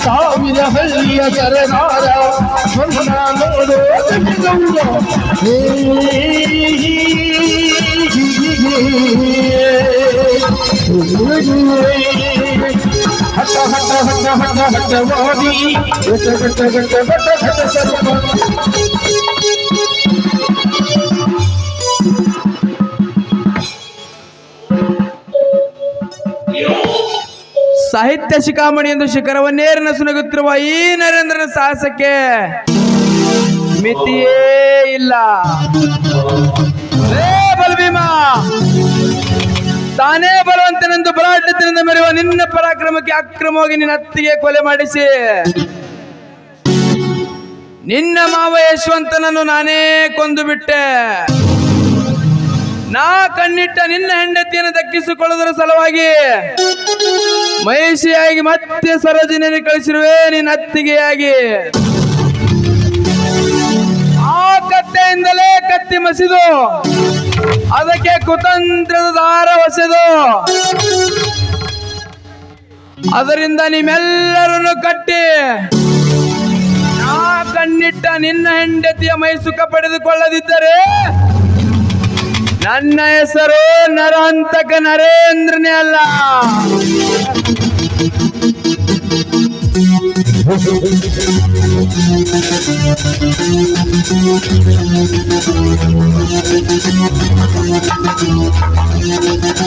ಸಾವಿರ ಹಳ್ಳಿಯ ಸರದಾರ ಹೊನ್ನ ನೋಡೋ ಹಠ ಹಠ ಹಠ ಹಠ ಹಠವಾದಿ ಘಟ ಘಟ ಘಟ ಘಟ ಘಟ ಸರ್ವ ಸಾಹಿತ್ಯ ಶಿಖಾಮಣಿ ಎಂದು ಶಿಖರವನ್ನೇರನ ಸುನಗುತ್ತಿರುವ ಈ ನರೇಂದ್ರನ ಸಾಹಸಕ್ಕೆ ಮಿತಿಯೇ ಇಲ್ಲ. ಬಲಭೀಮ, ತಾನೇ ಬಲವಂತನೆಂದು ಬಲಾಢ್ಯತೆಯಿಂದ ಮೆರೆಯುವ ನಿನ್ನ ಪರಾಕ್ರಮಕ್ಕೆ ಅಕ್ರಮವಾಗಿ ನಿನ್ನ ಅತ್ತಿಗೆ ಕೊಲೆ ಮಾಡಿಸಿ ನಿನ್ನ ಮಾವ ಯಶವಂತನನ್ನು ನಾನೇ ಕೊಂದು ಬಿಟ್ಟೆ. ನಾ ಕಣ್ಣಿಟ್ಟ ನಿನ್ನ ಹೆಂಡತಿಯನ್ನು ದಕ್ಕಿಸಿಕೊಳ್ಳುವುದರ ಸಲುವಾಗಿ ಮಹಿಷಿಯಾಗಿ ಮತ್ತೆ ಸರೋಜಿನಿಯನ್ನು ಕಳಿಸಿರುವೆ ನಿನ್ನ ಅತ್ತಿಗೆಯಾಗಿ. ಆ ಕತ್ತೆಯಿಂದಲೇ ಕತ್ತಿ ಮಸಿದು ಅದಕ್ಕೆ ಕುತಂತ್ರದ ದಾರ ಹೊಸೆದು ಅದರಿಂದ ನಿಮ್ಮೆಲ್ಲರನ್ನು ಕಟ್ಟಿ ನಾ ಕಣ್ಣಿಟ್ಟ ನಿನ್ನ ಹೆಂಡತಿಯ ಮೈ ಸುಖ ಪಡೆದುಕೊಳ್ಳದಿದ್ದರೆ ನನ್ನ ಹೆಸರು ನರಹಂತಕ ನರೇಂದ್ರನೇ ಅಲ್ಲ.